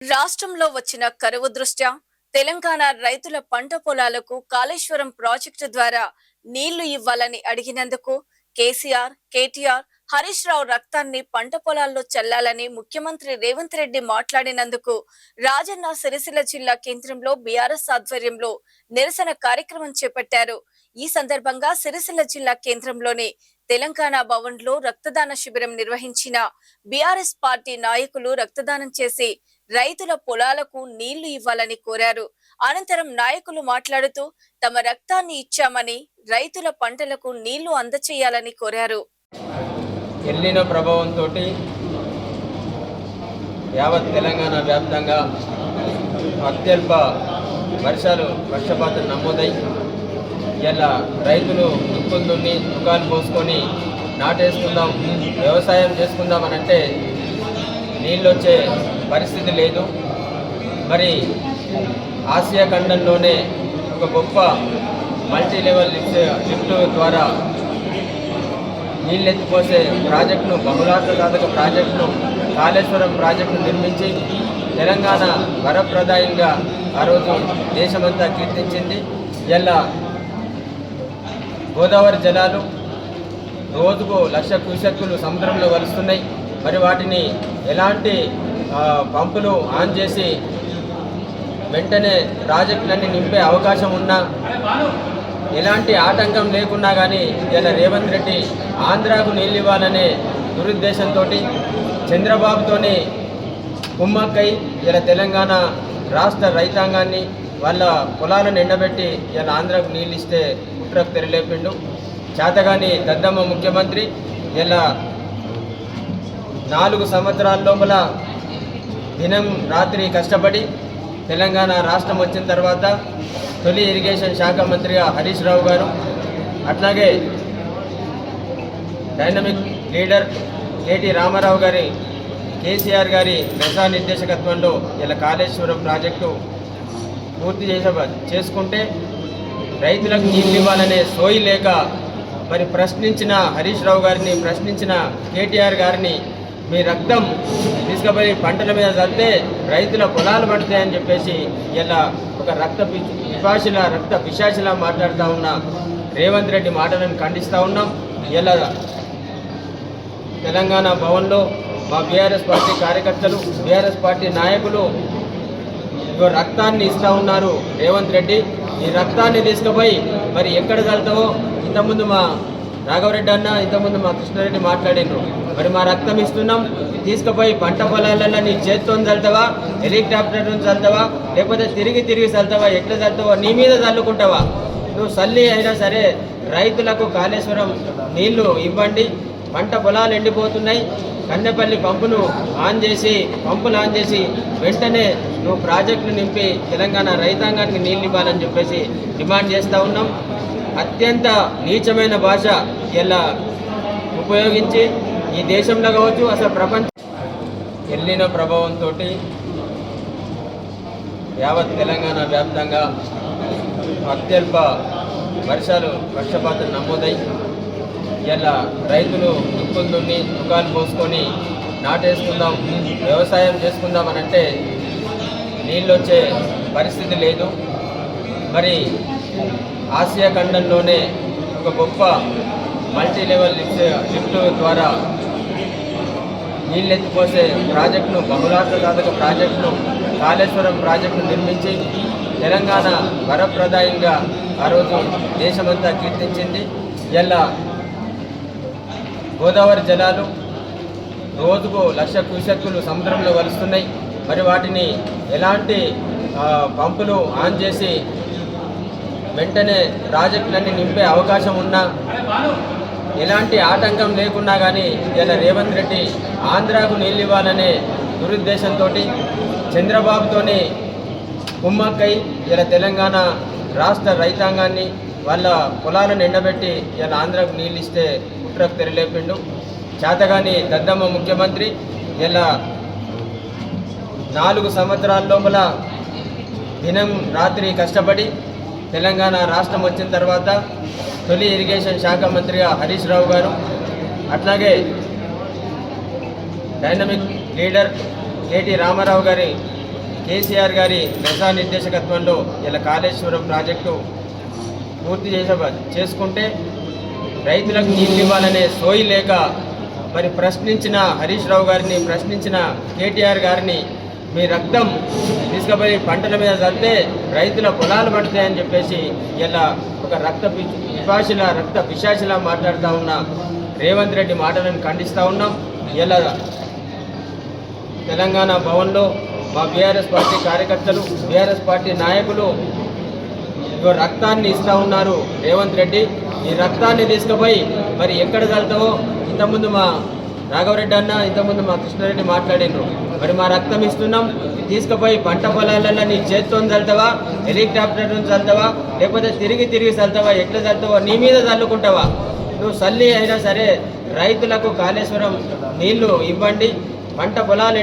రాష్ట్రంలో వచ్చిన కరువు దృష్ట్యా తెలంగాణ రైతుల పంట పొలాలకు కాళేశ్వరం ప్రాజెక్టు ద్వారా నీళ్లు ఇవ్వాలని అడిగినందుకు కేటీఆర్ హరీష్ రావు రక్తాన్ని పంట పొలాల్లో చల్లాలని ముఖ్యమంత్రి రేవంత్ రెడ్డి మాట్లాడినందుకు రాజన్న సిరిసిల్ల జిల్లా కేంద్రంలో బీఆర్ఎస్ ఆధ్వర్యంలో నిరసన కార్యక్రమం చేపట్టారు. ఈ సందర్భంగా సిరిసిల్ల జిల్లా కేంద్రంలోని తెలంగాణ భవన్ లో రక్తదాన శిబిరం నిర్వహించిన బీఆర్ఎస్ పార్టీ నాయకులు రక్తదానం చేసి రైతుల పొలాలకు నీళ్లు ఇవ్వాలని కోరారు. అనంతరం నాయకులు మాట్లాడుతూ తమ రక్తాన్ని ఇచ్చామని రైతుల పంటలకు నీళ్లు అందచేయాలని కోరారు. ఎల్నినో ప్రభావంతో యావత్ తెలంగాణ వ్యాప్తంగా అత్యల్ప వర్షపాతం నమోదై ఇలా రైతులు దుక్కులు దున్ని దుకాలు పోసుకొని నాటేసుకుందాం, వ్యవసాయం చేసుకుందాం అని అంటే నీళ్ళు వచ్చే పరిస్థితి లేదు. మరి ఆసియా ఖండంలోనే ఒక గొప్ప మల్టీ లెవెల్ లిఫ్ట్ ద్వారా నీళ్ళెత్తిపోసే ప్రాజెక్టును, బహుళార్థ సాధక ప్రాజెక్టును, కాళేశ్వరం ప్రాజెక్టును నిర్మించి తెలంగాణ వరప్రదాయంగా ఆ రోజు దేశమంతా కీర్తించింది. ఇలా గోదావరి జలాలు రోజుకు 1,00,000 క్యూసెక్కులు సముద్రంలో కలుస్తున్నాయి. మరి వాటిని ఎలాంటి పంపులు ఆన్ చేసి వెంటనే ప్రాజెక్టులన్నీ నింపే అవకాశం ఉన్నా, ఎలాంటి ఆటంకం లేకున్నా కానీ ఇలా రేవంత్ రెడ్డి ఆంధ్రాకు నీళ్ళు ఇవ్వాలనే దురుద్దేశంతో చంద్రబాబుతోని కుమ్మక్కై ఇలా తెలంగాణ రాష్ట్ర రైతాంగాన్ని వాళ్ళ పొలాలను ఎండబెట్టి ఇలా ఆంధ్రాకు నీళ్ళు ఇస్తే కుట్రకు తెరలేపిండు. చేతగాని దద్దమ్మ ముఖ్యమంత్రి ఇలా 4 సంవత్సరాల లోపల దినం రాత్రి కష్టపడి తెలంగాణ రాష్ట్రం వచ్చిన తర్వాత తొలి ఇరిగేషన్ శాఖ మంత్రిగా హరీష్ రావు గారు, అట్లాగే డైనమిక్ లీడర్ కేటీ రామారావు గారి, కేసీఆర్ గారి నిర్దేశకత్వంలో ఇలా కాళేశ్వరం ప్రాజెక్టు పూర్తి చేసుకుంటే రైతులకు నీళ్ళు ఇవ్వాలనే సోయి లేక మరి ప్రశ్నించిన హరీష్ రావు గారిని, ప్రశ్నించిన కేటీఆర్ గారిని మీ రక్తం తీసుకుపోయి పంటల మీద చల్లితే రైతుల పొలాలు పడతాయని చెప్పేసి ఇలా ఒక రక్త పిశాచిలా మాట్లాడుతూ ఉన్న రేవంత్ రెడ్డి మాటలను ఖండిస్తూ ఉన్నాం. ఇలా తెలంగాణ భవన్లో మా బీఆర్ఎస్ పార్టీ కార్యకర్తలు, బీఆర్ఎస్ పార్టీ నాయకులు రక్తాన్ని ఇస్తూ ఉన్నారు. రేవంత్ రెడ్డి ఈ రక్తాన్ని తీసుకుపోయి మరి ఎక్కడ చల్లుతావో, ఇంతకుముందు మా రాఘవరెడ్డి అన్న, ఇంతకుముందు మా కృష్ణారెడ్డి మాట్లాడినారు. మరి మా రక్తం ఇస్తున్నాం, తీసుకుపోయి పంట పొలాలలో నీ చేతితో చల్లుతావా, హెలికాప్టర్తో చల్లుతావా, లేకపోతే తిరిగి చల్లుతావా, ఎట్లా చల్లుతావా, నీ మీద చల్లుకుంటావా? నువ్వు చల్లి అయినా సరే రైతులకు కాళేశ్వరం నీళ్లు ఇవ్వండి. పంట పొలాలు ఎండిపోతున్నాయి. కన్నెపల్లి పంపులు ఆన్ చేసి వెంటనే నువ్వు ప్రాజెక్టులు నింపి తెలంగాణ రైతాంగానికి నీళ్ళు ఇవ్వాలని చెప్పేసి డిమాండ్ చేస్తూ ఉన్నాం. అత్యంత నీచమైన భాష ఇలా ఉపయోగించి ఈ దేశంలో కావచ్చు, అసలు ప్రపంచం ఎల్నినో ప్రభావంతో యావత్ తెలంగాణ వ్యాప్తంగా అత్యల్ప వర్షపాతం నమోదై ఇలా రైతులు దుక్కులు దున్ని దుకాలు పోసుకొని నాటేసుకుందాం, వ్యవసాయం చేసుకుందాం అని అంటే నీళ్ళు వచ్చే పరిస్థితి లేదు. మరి ఆసియా ఖండంలోనే ఒక గొప్ప మల్టీ లెవెల్ లిఫ్ట్ ద్వారా నీళ్ళెత్తిపోసే ప్రాజెక్టును, బహుళార్థ సాధక ప్రాజెక్టును, కాళేశ్వరం ప్రాజెక్టును నిర్మించి తెలంగాణ వరప్రదాయంగా ఆ రోజు దేశమంతా కీర్తించింది. ఇలా గోదావరి జలాలు రోజుకు 1,00,000 క్యూసెక్కులు సముద్రంలో కలుస్తున్నాయి. మరి వాటిని ఎలాంటి పంపులు ఆన్ చేసి వెంటనే ప్రాజెక్టులన్నీ నింపే అవకాశం ఉన్నా, ఎలాంటి ఆటంకం లేకున్నా కానీ ఇలా రేవంత్ రెడ్డి ఆంధ్రాకు నీళ్ళు ఇవ్వాలనే దురుద్దేశంతో చంద్రబాబుతోని కుమ్మక్కై ఇలా తెలంగాణ రాష్ట్ర రైతాంగాన్ని వాళ్ళ పొలాలను ఎండబెట్టి ఇలా ఆంధ్రాకు నీళ్ళు ఇస్తే కుట్రకు తెరలేపిండు. చేతగాని దద్దమ్మ ముఖ్యమంత్రి ఇలా 4 సంవత్సరాల లోపల దినం రాత్రి కష్టపడి తెలంగాణ రాష్ట్రం వచ్చిన తర్వాత తొలి ఇరిగేషన్ శాఖ మంత్రిగా హరీష్ రావు గారు, అట్లాగే డైనమిక్ లీడర్ కేటీ రామారావు గారి కేసీఆర్ గారి నిర్దేశకత్వంలో ఇలా కాళేశ్వరం ప్రాజెక్టు పూర్తి చేసుకుంటే రైతులకు నీళ్ళు ఇవ్వాలనే సోయి లేక మరి ప్రశ్నించిన హరీష్ రావు గారిని, ప్రశ్నించిన కేటీఆర్ గారిని మీ రక్తం తీసుకుపోయి పంటల మీద చల్లితే రైతుల పొలాలు పడతాయని చెప్పేసి ఇలా ఒక రక్త పిశాచిలా మాట్లాడుతూ ఉన్న రేవంత్ రెడ్డి మాటలను ఖండిస్తూ ఉన్నాం. ఇలా తెలంగాణ భవన్లో మా బీఆర్ఎస్ పార్టీ కార్యకర్తలు, బీఆర్ఎస్ పార్టీ నాయకులు రక్తాన్ని ఇస్తూ ఉన్నారు. రేవంత్ రెడ్డి ఈ రక్తాన్ని తీసుకుపోయి మరి ఎక్కడ చల్లుతావో, ఇంతకుముందు మా రాఘవరెడ్డి అన్న, ఇంతకుముందు మా కృష్ణారెడ్డి మాట్లాడినారు. మరి మా రక్తం ఇస్తున్నాం, తీసుకుపోయి పంట పొలాలలో నీ చేత్తో చల్లుతావా, హెలికాప్టర్ నుంచి చల్లుతావా, లేకపోతే తిరిగి చల్లుతావా, ఎట్లా చల్లుతావా, నీ మీద చల్లుకుంటావా? నువ్వు చల్లి అయినా సరే రైతులకు కాళేశ్వరం నీళ్లు ఇవ్వండి, పంట పొలాలు